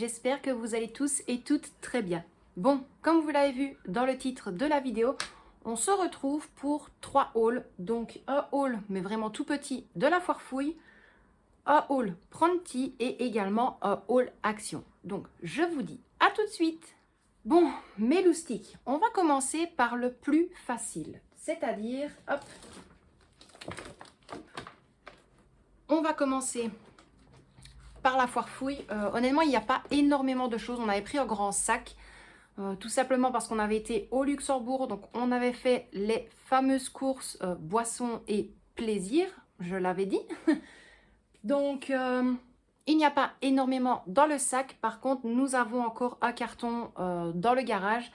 j'espère que vous allez tous et toutes très bien. Bon, comme vous l'avez vu dans le titre de la vidéo, on se retrouve pour 3 hauls. Donc un haul, mais vraiment tout petit, de la foire fouille, un haul Pronti et également un haul action. Donc je vous dis à tout de suite. Bon, mes loustiques, on va commencer par le plus facile, c'est-à-dire, hop, on va commencer par la foire fouille. Honnêtement, il n'y a pas énormément de choses. On avait pris un grand sac, tout simplement parce qu'on avait été au Luxembourg. Donc, on avait fait les fameuses courses boissons et plaisir, je l'avais dit. Donc, il n'y a pas énormément dans le sac. Par contre, nous avons encore un carton dans le garage.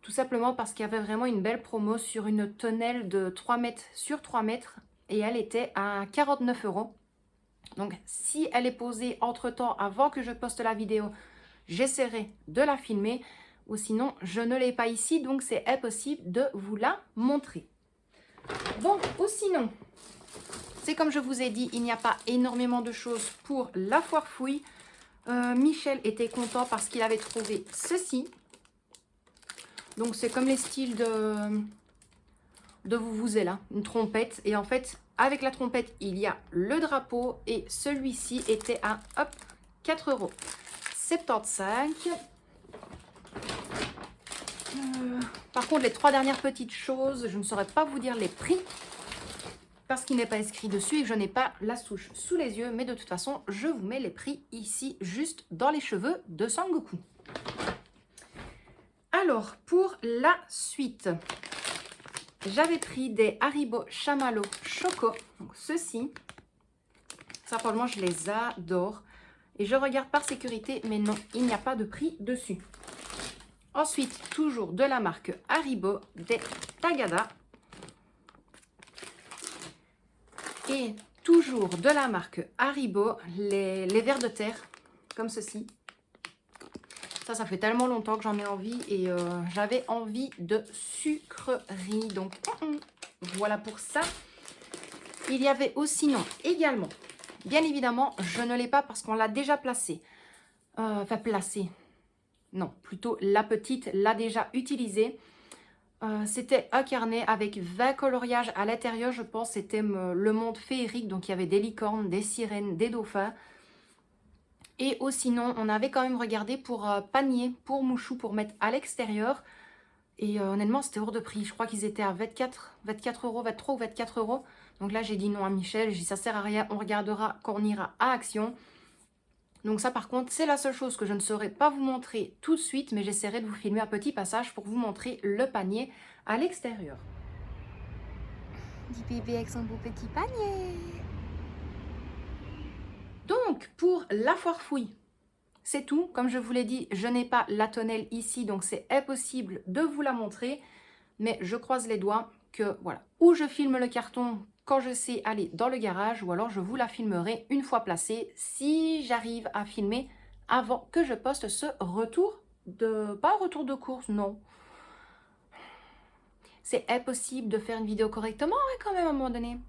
Tout simplement parce qu'il y avait vraiment une belle promo sur une tonnelle de 3 mètres sur 3 mètres. Et elle était à 49 €. Donc, si elle est posée entre-temps, avant que je poste la vidéo, j'essaierai de la filmer. Ou sinon, je ne l'ai pas ici, donc c'est impossible de vous la montrer. Bon, ou sinon, c'est comme je vous ai dit, il n'y a pas énormément de choses pour la foire fouille. Michel était content parce qu'il avait trouvé ceci. Donc, c'est comme les styles de vuvuzela, une trompette. Et en fait, avec la trompette, il y a le drapeau et celui-ci était à, hop, 4,75 €. Par contre, les 3 dernières petites choses, je ne saurais pas vous dire les prix parce qu'il n'est pas inscrit dessus et que je n'ai pas la souche sous les yeux. Mais de toute façon, je vous mets les prix ici, juste dans les cheveux de Sangoku. Alors, pour la suite, j'avais pris des Haribo Chamallow Choco. Donc, ceux-ci, ça, probablement, je les adore. Et je regarde par sécurité, mais non, il n'y a pas de prix dessus. Ensuite, toujours de la marque Haribo, des Tagada. Et toujours de la marque Haribo, les vers de terre, comme ceci. Ça fait tellement longtemps que j'en ai envie et j'avais envie de sucrerie. Donc, voilà pour ça. Il y avait aussi, non, également, bien évidemment, je ne l'ai pas parce qu'on l'a déjà placé. Enfin, placé. Non, plutôt la petite l'a déjà utilisé. C'était un carnet avec 20 coloriages à l'intérieur, je pense. C'était le monde féerique. Donc, il y avait des licornes, des sirènes, des dauphins. Et sinon, on avait quand même regardé pour panier, pour mouchou, pour mettre à l'extérieur. Et honnêtement, c'était hors de prix. Je crois qu'ils étaient à 24 €, 23 ou 24 €. Donc là, j'ai dit non à Michel. J'ai dit, ça sert à rien. On regardera quand on ira à Action. Donc ça, par contre, c'est la seule chose que je ne saurais pas vous montrer tout de suite. Mais j'essaierai de vous filmer un petit passage pour vous montrer le panier à l'extérieur. Du bébé avec son beau petit panier. Donc, pour la foire fouille, c'est tout. Comme je vous l'ai dit, je n'ai pas la tonnelle ici, donc c'est impossible de vous la montrer. Mais je croise les doigts que, voilà, ou je filme le carton quand je sais aller dans le garage, ou alors je vous la filmerai une fois placée, si j'arrive à filmer avant que je poste ce retour de... Pas un retour de course, non. C'est impossible de faire une vidéo correctement, hein, quand même, à un moment donné.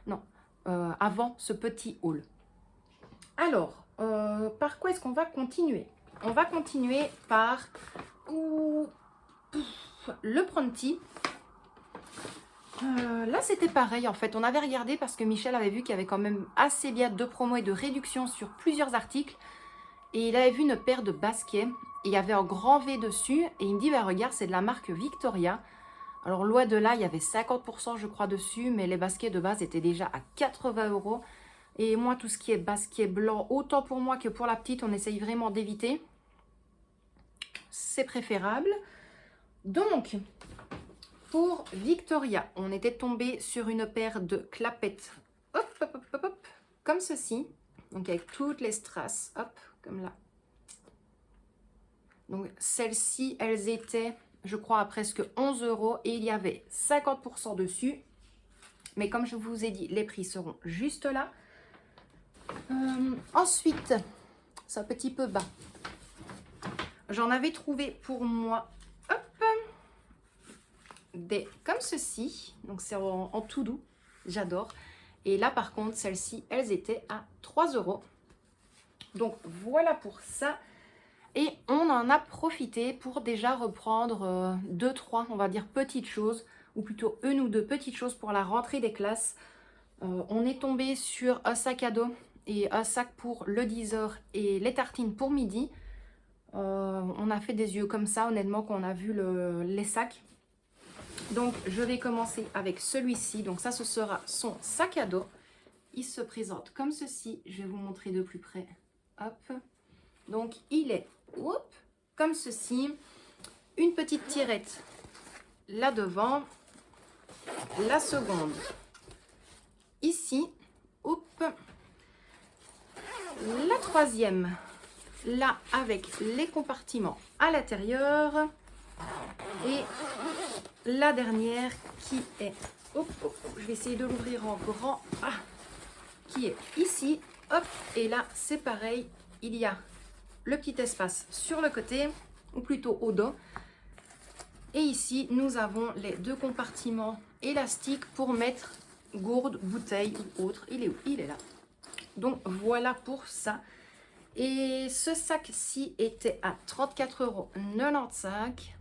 Non, avant ce petit haul. Alors, par quoi est-ce qu'on va continuer? On va continuer par le Pronti. Là, c'était pareil, en fait. On avait regardé parce que Michel avait vu qu'il y avait quand même assez bien de promos et de réductions sur plusieurs articles. Et il avait vu une paire de baskets. Et il y avait un grand V dessus. Et il me dit, bah, regarde, c'est de la marque Victoria. Alors, loin de là, il y avait 50%, je crois, dessus. Mais les baskets de base étaient déjà à 80 €. Et moi, tout ce qui est basket blanc, autant pour moi que pour la petite, on essaye vraiment d'éviter. C'est préférable. Donc, pour Victoria, on était tombé sur une paire de clapettes, hop, hop, hop, hop, hop, comme ceci. Donc, avec toutes les strass, hop, comme là. Donc, celles-ci, elles étaient, je crois, à presque 11 € et il y avait 50% dessus. Mais comme je vous ai dit, les prix seront juste là. Ensuite, c'est un petit peu bas. J'en avais trouvé pour moi, hop, des comme ceci. Donc c'est en tout doux, j'adore. Et là par contre, celles-ci, elles étaient à 3 €. Donc voilà pour ça. Et on en a profité pour déjà reprendre 2-3, on va dire, petites choses, ou plutôt une ou deux petites choses pour la rentrée des classes. On est tombé sur un sac à dos et un sac pour le 10h et les tartines pour midi. On a fait des yeux comme ça, honnêtement, quand on a vu les sacs. Donc, je vais commencer avec celui-ci. Donc, ça, ce sera son sac à dos. Il se présente comme ceci. Je vais vous montrer de plus près. Hop. Donc, il est comme ceci. Une petite tirette là devant. La seconde ici. Hop. La troisième là avec les compartiments à l'intérieur. Et la dernière qui est, je vais essayer de l'ouvrir en grand, qui est ici, hop, et là c'est pareil, il y a le petit espace sur le côté, ou plutôt au dos, et ici nous avons les deux compartiments élastiques pour mettre gourde, bouteille ou autre. Il est où? Il est là. Donc voilà pour ça. Et ce sac-ci était à 34,95 €.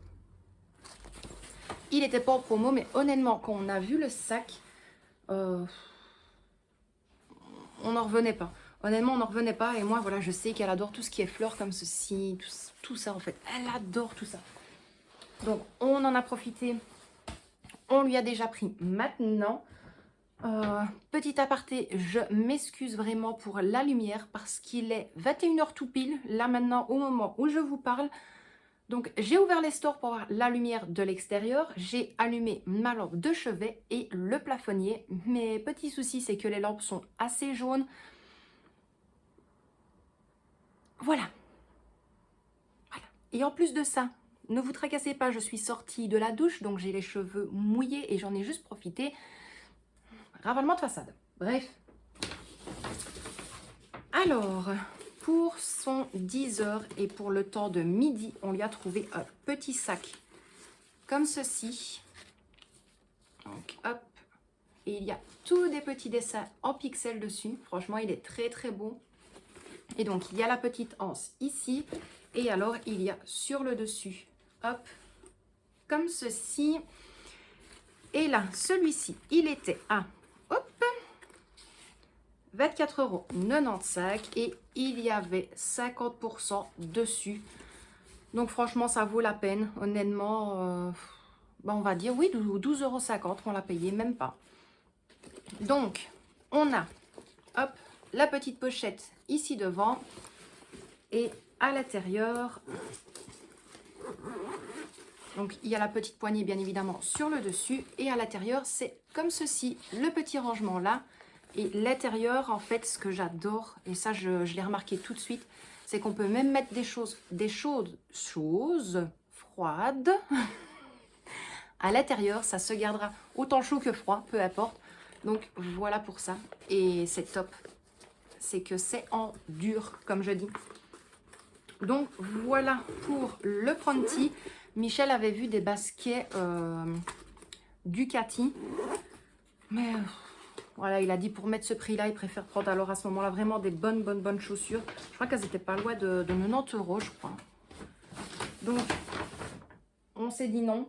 Il n'était pas en promo, mais honnêtement, quand on a vu le sac, on n'en revenait pas. Honnêtement, on n'en revenait pas. Et moi, voilà, je sais qu'elle adore tout ce qui est fleurs comme ceci, tout ça en fait. Elle adore tout ça. Donc, on en a profité. On lui a déjà pris maintenant. Petit aparté, je m'excuse vraiment pour la lumière parce qu'il est 21h tout pile, là maintenant, au moment où je vous parle. Donc, j'ai ouvert les stores pour voir la lumière de l'extérieur. J'ai allumé ma lampe de chevet et le plafonnier. Mes petits soucis, c'est que les lampes sont assez jaunes. Voilà. Et en plus de ça, ne vous tracassez pas, je suis sortie de la douche, donc j'ai les cheveux mouillés et j'en ai juste profité. Ravalement de façade. Bref. Alors, pour son 10h et pour le temps de midi, on lui a trouvé un petit sac comme ceci. Donc, hop. Et il y a tous des petits dessins en pixels dessus. Franchement, il est très très beau. Et donc, il y a la petite anse ici. Et alors, il y a sur le dessus, hop, comme ceci. Et là, celui-ci, il était à, hop, 24,95 € et il y avait 50% dessus. Donc franchement, ça vaut la peine. Honnêtement, on va dire oui, 12,50 € on l'a payé, même pas. Donc, on a, hop, la petite pochette ici devant et à l'intérieur. Donc, il y a la petite poignée, bien évidemment, sur le dessus. Et à l'intérieur, c'est comme ceci, le petit rangement là. Et l'intérieur, en fait, ce que j'adore, et ça, je l'ai remarqué tout de suite, c'est qu'on peut même mettre des choses froides à l'intérieur. Ça se gardera autant chaud que froid, peu importe. Donc, voilà pour ça. Et c'est top. C'est que c'est en dur, comme je dis. Donc, voilà pour le Pronti. Michel avait vu des baskets Ducati. Mais voilà, il a dit pour mettre ce prix-là, il préfère prendre alors à ce moment-là vraiment des bonnes chaussures. Je crois qu'elles n'étaient pas loin de 90 €, je crois. Donc, on s'est dit non.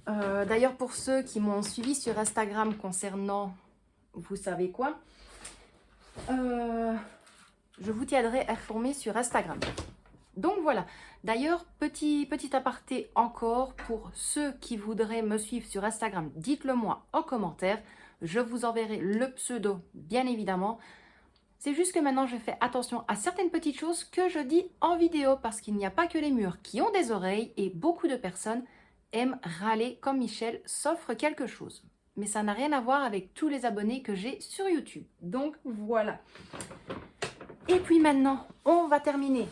D'ailleurs, pour ceux qui m'ont suivi sur Instagram concernant, vous savez quoi, je vous tiendrai informé sur Instagram. Donc voilà. D'ailleurs, petit aparté encore, pour ceux qui voudraient me suivre sur Instagram, dites-le moi en commentaire. Je vous enverrai le pseudo, bien évidemment. C'est juste que maintenant, je fais attention à certaines petites choses que je dis en vidéo parce qu'il n'y a pas que les murs qui ont des oreilles et beaucoup de personnes aiment râler comme Michel s'offre quelque chose. Mais ça n'a rien à voir avec tous les abonnés que j'ai sur YouTube. Donc voilà. Et puis maintenant, on va terminer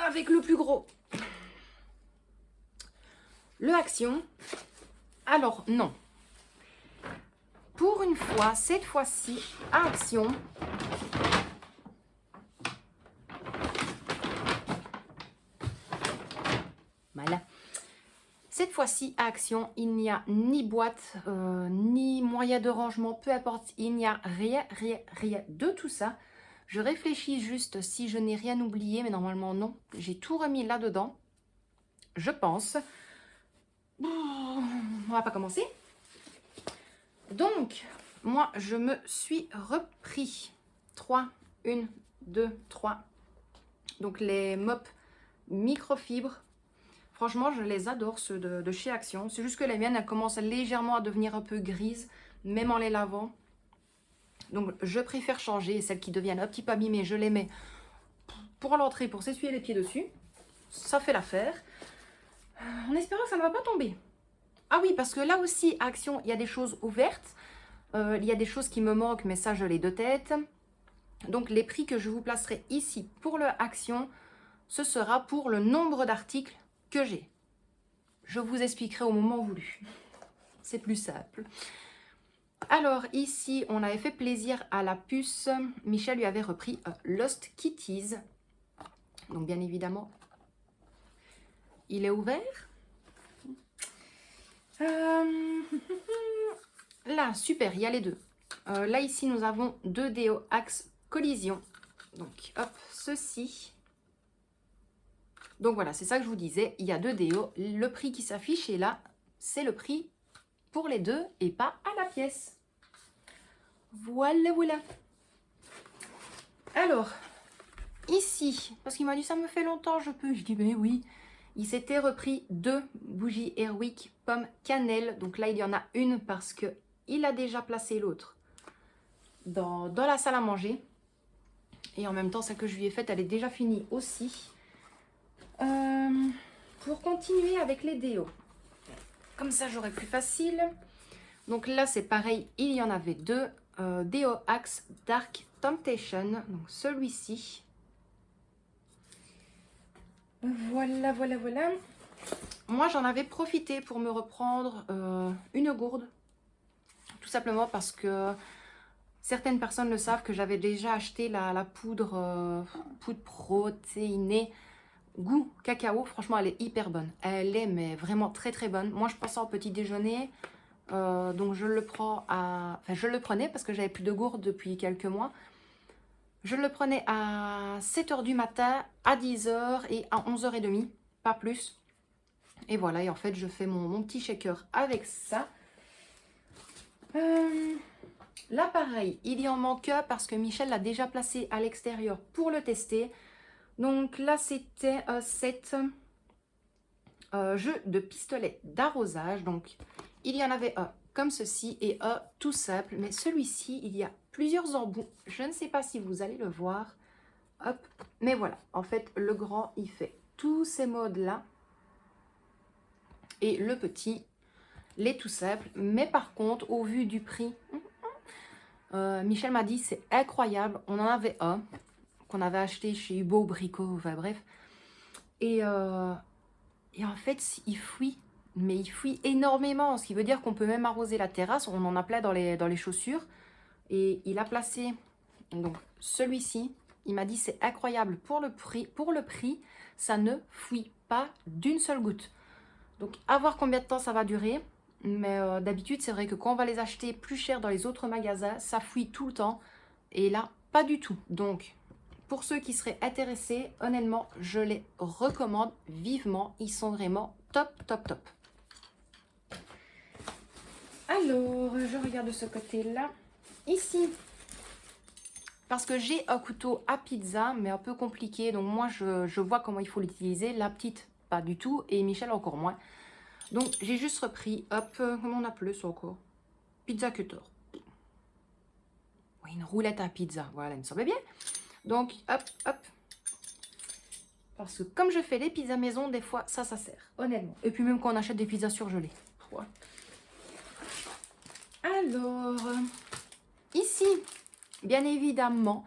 avec le plus gros. Le Action. Alors non. Pour une fois, cette fois-ci, à Action, voilà. Cette fois-ci, à Action, il n'y a ni boîte, ni moyen de rangement, peu importe, il n'y a rien de tout ça. Je réfléchis juste si je n'ai rien oublié, mais normalement non. J'ai tout remis là-dedans, je pense. On va pas commencer. Donc, moi, je me suis repris 3, 1, 2, 3. Donc, les mops microfibres. Franchement, je les adore, ceux de chez Action. C'est juste que les miennes, elles commencent légèrement à devenir un peu grises, même en les lavant. Donc, je préfère changer. Celles qui deviennent un petit peu abîmées, je les mets pour l'entrée, pour s'essuyer les pieds dessus. Ça fait l'affaire. En espérant que ça ne va pas tomber. Ah oui, parce que là aussi, à Action, il y a des choses ouvertes. Il y a des choses qui me manquent, mais ça, je les de tête. Donc, les prix que je vous placerai ici pour le Action, ce sera pour le nombre d'articles que j'ai. Je vous expliquerai au moment voulu. C'est plus simple. Alors, ici, on avait fait plaisir à la puce. Michel lui avait repris Lost Kitties. Donc, bien évidemment, il est ouvert. Là, super, il y a les deux. Là, ici, nous avons 2 déos Axe Collision. Donc, hop, ceci. Donc, voilà, c'est ça que je vous disais. Il y a 2 déos. Le prix qui s'affiche est là. C'est le prix pour les deux et pas à la pièce. Voilà, voilà. Alors, ici, parce qu'il m'a dit ça me fait longtemps, je peux. Je dis, mais oui. Il s'était repris 2 bougies Airwick pomme cannelle. Donc là, il y en a une parce que il a déjà placé l'autre dans la salle à manger. Et en même temps, celle que je lui ai faite, elle est déjà finie aussi. Pour continuer avec les déos. Comme ça, j'aurai plus facile. Donc là, c'est pareil, il y en avait 2. Déo Axe Dark Temptation. Donc celui-ci. Voilà, voilà, voilà. Moi, j'en avais profité pour me reprendre une gourde. Tout simplement parce que certaines personnes le savent que j'avais déjà acheté la poudre, poudre protéinée goût cacao. Franchement, elle est hyper bonne. Elle est mais vraiment très très bonne. Moi, je prends ça au petit déjeuner. Donc, je le prends à... Enfin, je le prenais parce que j'avais plus de gourde depuis quelques mois. Je le prenais à 7 h du matin, à 10 h et à 11 h 30. Pas plus. Et voilà, et en fait, je fais mon petit shaker avec ça. Là, pareil, il y en manque parce que Michel l'a déjà placé à l'extérieur pour le tester. Donc là, c'était 7 jeux de pistolet d'arrosage. Donc, il y en avait un comme ceci et un tout simple. Mais celui-ci, il y a plusieurs embouts. Je ne sais pas si vous allez le voir. Hop, mais voilà. En fait, le grand, il fait tous ces modes-là. Et le petit, les tout simples. Mais par contre, au vu du prix, Michel m'a dit c'est incroyable. On en avait un qu'on avait acheté chez Hubo Brico, enfin bref. Et en fait, il fuit. Mais il fuit énormément. Ce qui veut dire qu'on peut même arroser la terrasse. On en a plein dans les chaussures. Et il a placé donc celui-ci. Il m'a dit c'est incroyable. Pour le prix, ça ne fuit pas d'une seule goutte. Donc, à voir combien de temps ça va durer. Mais d'habitude, c'est vrai que quand on va les acheter plus cher dans les autres magasins, ça fuit tout le temps. Et là, pas du tout. Donc, pour ceux qui seraient intéressés, honnêtement, je les recommande vivement. Ils sont vraiment top, top, top. Alors, je regarde de ce côté-là. Ici, parce que j'ai un couteau à pizza, mais un peu compliqué. Donc, moi, je vois comment il faut l'utiliser. La petite, pas du tout. Et Michel, encore moins. Donc, j'ai juste repris, hop, comment on appelait ça encore? Pizza cutter. Oui, une roulette à pizza. Voilà, il me semblait bien. Donc, hop, hop. Parce que comme je fais les pizzas maison, des fois, ça sert. Honnêtement. Et puis même quand on achète des pizzas surgelées. Ouais. Alors, ici, bien évidemment,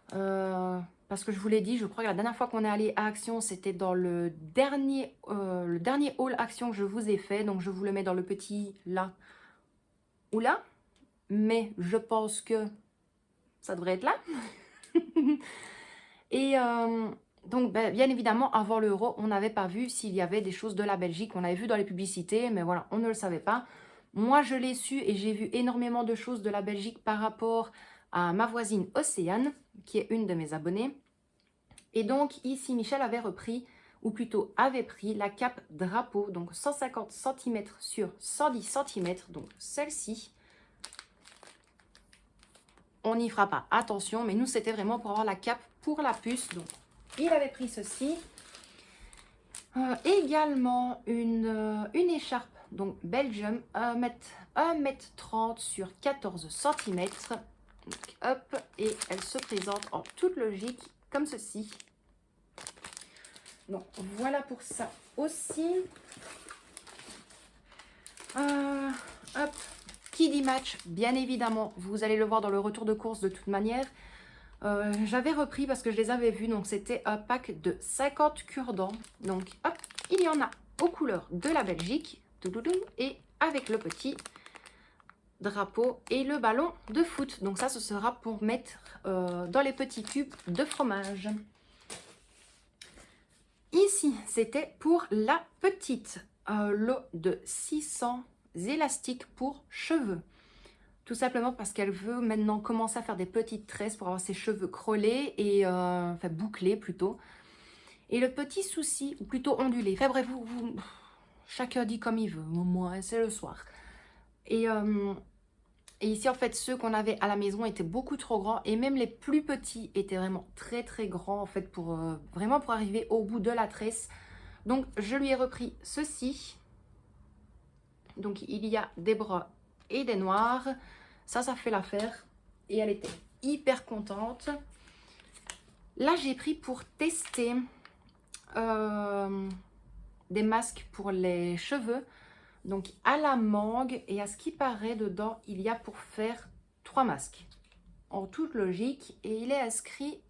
parce que je vous l'ai dit, je crois que la dernière fois qu'on est allé à Action, c'était dans le dernier haul Action que je vous ai fait. Donc, je vous le mets dans le petit là ou là. Mais je pense que ça devrait être là. Et donc, bien évidemment, avant l'euro, on n'avait pas vu s'il y avait des choses de la Belgique. On avait vu dans les publicités, mais voilà, on ne le savait pas. Moi, je l'ai su et j'ai vu énormément de choses de la Belgique par rapport à ma voisine Océane, qui est une de mes abonnées. Et donc ici, Michel avait repris, ou plutôt avait pris la cape drapeau, donc 150 cm sur 110 cm, donc celle-ci. On n'y fera pas attention, mais nous, c'était vraiment pour avoir la cape pour la puce. Donc, il avait pris ceci. Également, une écharpe, donc Belgium, 1m30 sur 14 cm. Donc, hop, et elle se présente en toute logique, comme ceci. Donc, voilà pour ça aussi. Hop. Qui dit match, bien évidemment, vous allez le voir dans le retour de course de toute manière. J'avais repris parce que je les avais vus, donc c'était un pack de 50 cure-dents. Donc hop, il y en a aux couleurs de la Belgique, et avec le petit drapeau et le ballon de foot. Donc ça, ce sera pour mettre dans les petits cubes de fromage. Ici, c'était pour la petite lot de 600 élastiques pour cheveux. Tout simplement parce qu'elle veut maintenant commencer à faire des petites tresses pour avoir ses cheveux crôlés et enfin bouclés plutôt. Et le petit souci, ou plutôt ondulé, enfin bref, chacun dit comme il veut, moi c'est le soir. Et ici en fait ceux qu'on avait à la maison étaient beaucoup trop grands et même les plus petits étaient vraiment très très grands en fait pour vraiment pour arriver au bout de la tresse. Donc je lui ai repris ceci. Donc il y a des bras et des noirs. Ça fait l'affaire. Et elle était hyper contente. Là, j'ai pris pour tester des masques pour les cheveux. Donc à la mangue. Et à ce qui paraît, dedans, il y a pour faire 3 masques. En toute logique. Et il est inscrit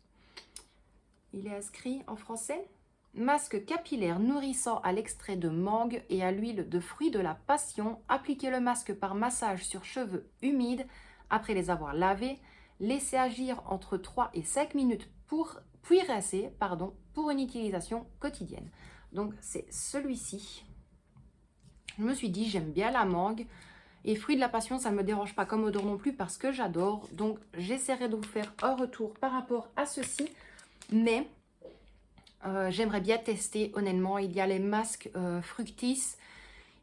en français. Masque capillaire nourrissant à l'extrait de mangue et à l'huile de fruits de la passion. Appliquez le masque par massage sur cheveux humides après les avoir lavés. Laissez agir entre 3 et 5 minutes puis rincer pour une utilisation quotidienne. Donc c'est celui-ci. Je me suis dit j'aime bien la mangue et fruits de la passion ça ne me dérange pas comme odeur non plus parce que j'adore. Donc j'essaierai de vous faire un retour par rapport à ceci. Mais j'aimerais bien tester, honnêtement. Il y a les masques Fructis.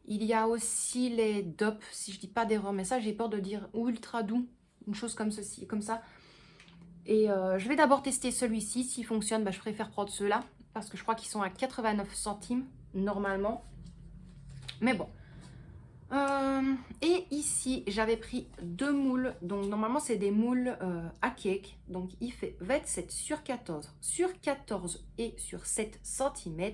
Il y a aussi les DOP, si je dis pas d'erreur. Mais ça, j'ai peur de dire ou ultra doux. Une chose comme ceci, comme ça. Et je vais d'abord tester celui-ci. S'il fonctionne, je préfère prendre ceux-là. Parce que je crois qu'ils sont à 89 centimes, normalement. Mais bon. Et ici, j'avais pris 2 moules. Donc, normalement, c'est des moules à cake. Donc, il fait 27 sur 14 et sur 7 cm.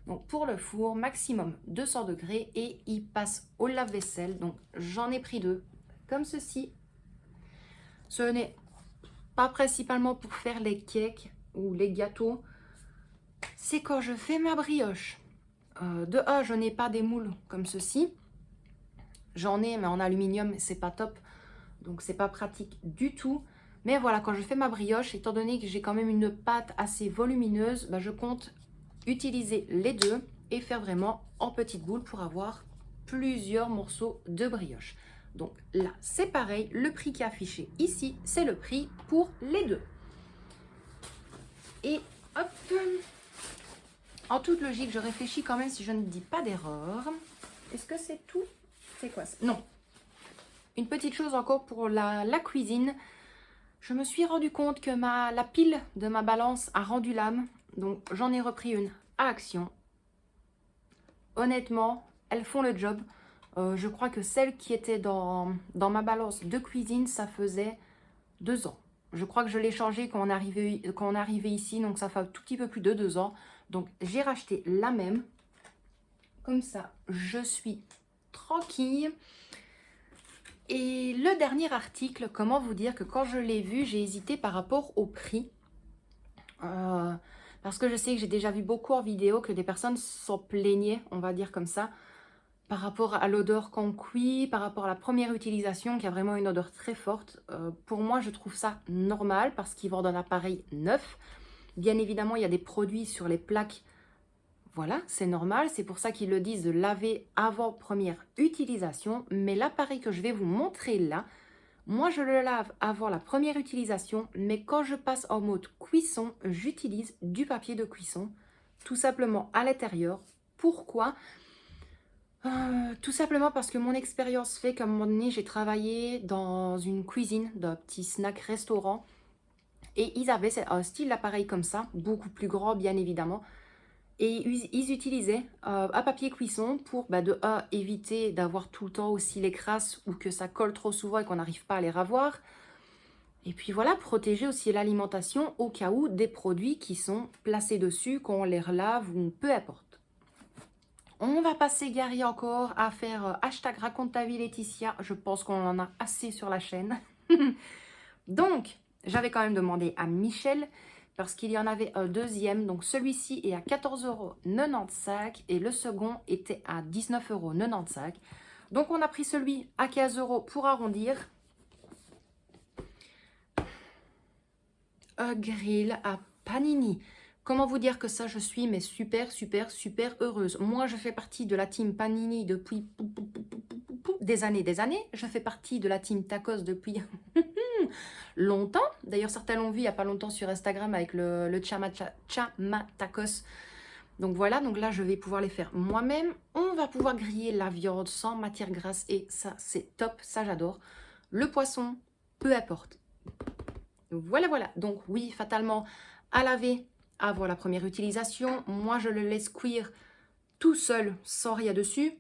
Donc, pour le four, maximum 200 degrés. Et il passe au lave-vaisselle. Donc, j'en ai pris 2, comme ceci. Ce n'est pas principalement pour faire les cakes ou les gâteaux. C'est quand je fais ma brioche. De un, je n'ai pas des moules comme ceci. J'en ai, mais en aluminium, c'est pas top. Donc, c'est pas pratique du tout. Mais voilà, quand je fais ma brioche, étant donné que j'ai quand même une pâte assez volumineuse, je compte utiliser les deux et faire vraiment en petites boules pour avoir plusieurs morceaux de brioche. Donc là, c'est pareil. Le prix qui est affiché ici, c'est le prix pour les deux. Et hop, en toute logique, je réfléchis quand même si je ne dis pas d'erreur. Est-ce que c'est tout? C'est quoi ça? Non. Une petite chose encore pour la cuisine. Je me suis rendu compte que la pile de ma balance a rendu l'âme. Donc, j'en ai repris une à Action. Honnêtement, elles font le job. Je crois que celle qui était dans ma balance de cuisine, ça faisait 2 ans. Je crois que je l'ai changée quand on est arrivé ici. Donc, ça fait un tout petit peu plus de 2 ans. Donc, j'ai racheté la même. Comme ça, je suis tranquille. Et le dernier article, comment vous dire que quand je l'ai vu, j'ai hésité par rapport au prix. Parce que je sais que j'ai déjà vu beaucoup en vidéo que des personnes s'en plaignaient, on va dire comme ça, par rapport à l'odeur qu'on cuit, par rapport à la première utilisation qui a vraiment une odeur très forte. Pour moi, je trouve ça normal parce qu'ils vendent un appareil neuf. Bien évidemment, il y a des produits sur les plaques. Voilà, c'est normal, c'est pour ça qu'ils le disent de laver avant première utilisation. Mais l'appareil que je vais vous montrer là, Moi, je le lave avant la première utilisation, mais quand je passe en mode cuisson, j'utilise du papier de cuisson, tout simplement à l'intérieur. Pourquoi? Tout simplement parce que mon expérience fait qu'à un moment donné, j'ai travaillé dans une cuisine d'un petit snack restaurant et ils avaient un style d'appareil comme ça, beaucoup plus grand bien évidemment. Et ils utilisaient un papier cuisson pour, de un, éviter d'avoir tout le temps aussi les crasses ou que ça colle trop souvent et qu'on n'arrive pas à les ravoir. Et puis voilà, protéger aussi l'alimentation au cas où des produits qui sont placés dessus, qu'on les relave ou peu importe. On va pas s'égarer encore à faire hashtag raconte ta vie Laetitia. Je pense qu'on en a assez sur la chaîne. Donc, j'avais quand même demandé à Michel parce qu'il y en avait un deuxième. Donc, celui-ci est à 14,95 € et le second était à 19,95 €. Donc, on a pris celui à 15 € pour arrondir. Un grill à panini. Comment vous dire que ça, je suis mais super, super, super heureuse. Moi, je fais partie de la team Panini depuis des années, des années. Je fais partie de la team Tacos depuis longtemps. D'ailleurs, certains l'ont vu il n'y a pas longtemps sur Instagram avec le Chama Tacos. Donc voilà, donc là, je vais pouvoir les faire moi-même. On va pouvoir griller la viande sans matière grasse et ça, c'est top. Ça, j'adore. Le poisson, peu importe. Voilà, voilà. Donc oui, fatalement, à laver avant la première utilisation. Moi, je le laisse cuire tout seul, sans rien dessus.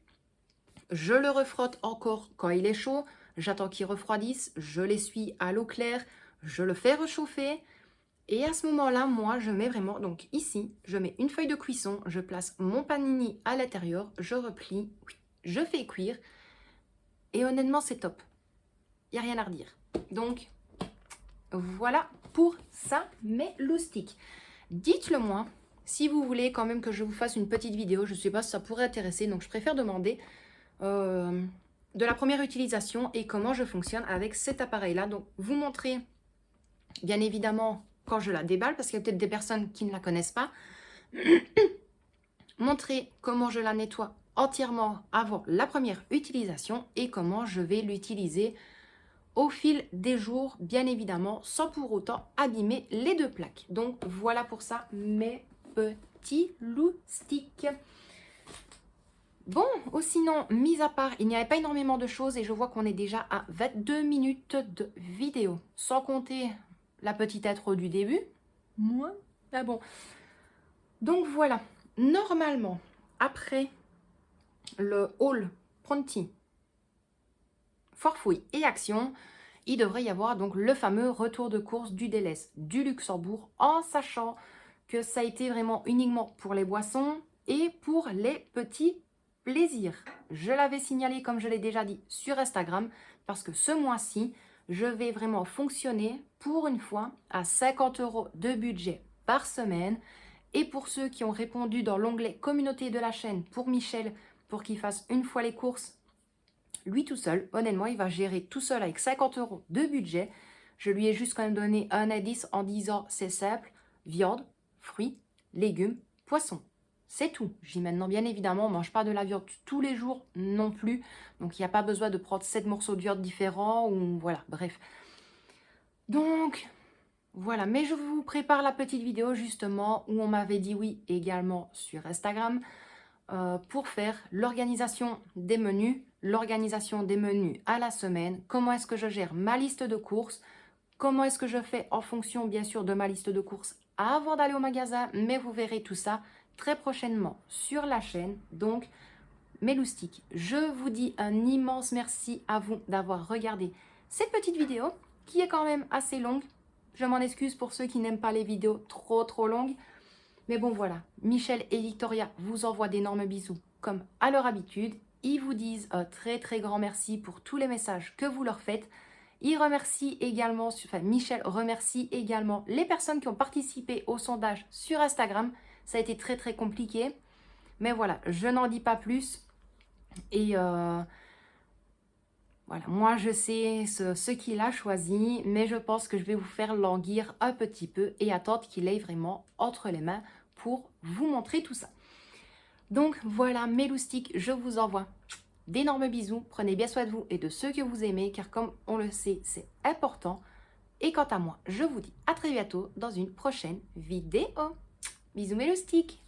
Je le refrotte encore quand il est chaud. J'attends qu'il refroidisse. Je l'essuie à l'eau claire. Je le fais réchauffer. Et à ce moment-là, moi, je mets vraiment... Donc ici, je mets une feuille de cuisson. Je place mon panini à l'intérieur. Je replie. Je fais cuire. Et honnêtement, c'est top. Il n'y a rien à redire. Donc... voilà pour ça, mes loustiques. Dites-le moi si vous voulez quand même que je vous fasse une petite vidéo. Je ne sais pas si ça pourrait intéresser, donc je préfère demander de la première utilisation et comment je fonctionne avec cet appareil-là. Donc, vous montrer, bien évidemment, quand je la déballe, parce qu'il y a peut-être des personnes qui ne la connaissent pas. Montrer comment je la nettoie entièrement avant la première utilisation et comment je vais l'utiliser au fil des jours, bien évidemment, sans pour autant abîmer les deux plaques. Donc, voilà pour ça, mes petits loustiques. Bon, sinon, mis à part, il n'y avait pas énormément de choses et je vois qu'on est déjà à 22 minutes de vidéo, sans compter la petite intro du début. Moi, ah bon. Donc, voilà. Normalement, après le haul Pronti, Forfouille et Action, il devrait y avoir donc le fameux retour de course du délaisse du Luxembourg, en sachant que ça a été vraiment uniquement pour les boissons et pour les petits plaisirs. Je l'avais signalé, comme je l'ai déjà dit, sur Instagram, parce que ce mois-ci, je vais vraiment fonctionner pour une fois à 50 € de budget par semaine. Et pour ceux qui ont répondu dans l'onglet communauté de la chaîne pour Michel, pour qu'il fasse une fois les courses, lui tout seul, honnêtement, il va gérer tout seul avec 50 € de budget. Je lui ai juste quand même donné un indice en disant c'est simple, viande, fruits, légumes, poissons. C'est tout. J'y maintenant, bien évidemment, on ne mange pas de la viande tous les jours non plus. Donc, il n'y a pas besoin de prendre 7 morceaux de viande différents ou voilà, bref. Donc, voilà. Mais je vous prépare la petite vidéo justement où on m'avait dit oui également sur Instagram pour faire l'organisation des menus à la semaine, comment est-ce que je gère ma liste de courses, comment est-ce que je fais en fonction bien sûr de ma liste de courses avant d'aller au magasin, mais vous verrez tout ça très prochainement sur la chaîne. Donc mes loustiques, je vous dis un immense merci à vous d'avoir regardé cette petite vidéo qui est quand même assez longue. Je m'en excuse pour ceux qui n'aiment pas les vidéos trop longues. Mais bon, voilà, Michel et Victoria vous envoient d'énormes bisous, comme à leur habitude. Ils vous disent un très grand merci pour tous les messages que vous leur faites. Ils remercient également, Michel remercie également les personnes qui ont participé au sondage sur Instagram. Ça a été très compliqué. Mais voilà, je n'en dis pas plus. Et voilà, moi je sais ce qu'il a choisi, mais je pense que je vais vous faire languir un petit peu et attendre qu'il ait vraiment entre les mains pour vous montrer tout ça. Donc voilà mes loustiques, je vous envoie d'énormes bisous, prenez bien soin de vous et de ceux que vous aimez, car comme on le sait, c'est important. Et quant à moi, je vous dis à très bientôt dans une prochaine vidéo. Bisous mes loustiques.